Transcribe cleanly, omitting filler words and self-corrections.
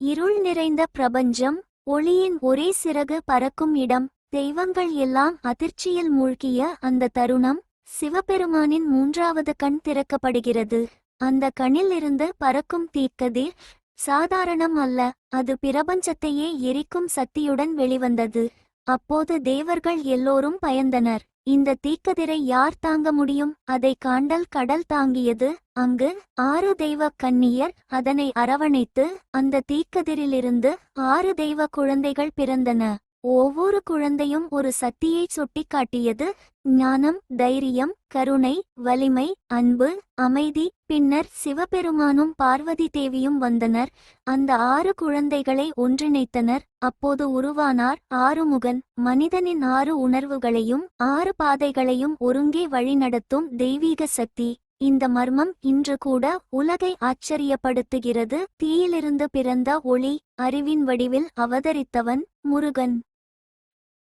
இருள் நிறைந்த பிரபஞ்சம், ஒளியின் ஒரே சிறகு பறக்கும் இடம், தெய்வங்கள் எல்லாம் அதிர்ச்சியில் மூழ்கிய அந்த தருணம், சிவபெருமானின் மூன்றாவது கண் திறக்கப்படுகிறது. அந்த கண்ணில் இருந்து பறக்கும் தீக்கதிர் சாதாரணம் அல்ல, அது பிரபஞ்சத்தையே எரிக்கும் சக்தியுடன் வெளிவந்தது. அப்போது தேவர்கள் எல்லோரும் பயந்தனர். இந்த தீக்கதிரை யார் தாங்க முடியும்? அதை காண்டல் கடல் தாங்கியது. அங்கு 6 தெய்வ கன்னியர் அதனை அரவணைத்து அந்த தீக்கதிரிலிருந்து 6 தெய்வ குழந்தைகள் பிறந்தன. ஒவ்வொரு குழந்தையும் ஒரு சக்தியை சுட்டிக்காட்டியது. ஞானம், தைரியம், கருணை, வலிமை, அன்பு, அமைதி. பின்னர் சிவபெருமானும் பார்வதி தேவியும் வந்தனர். அந்த 6 குழந்தைகளை ஒன்றிணைத்தனர். அப்போது உருவானார் ஆறுமுகன். மனிதனின் 6 உணர்வுகளையும் 6 பாதைகளையும் ஒருங்கே வழிநடத்தும் தெய்வீக சக்தி. இந்த மர்மம் இன்று கூட உலகை ஆச்சரியப்படுத்துகிறது. தீயிலிருந்து பிறந்த ஒளி, அறிவின் வடிவில் அவதரித்தவன் முருகன்.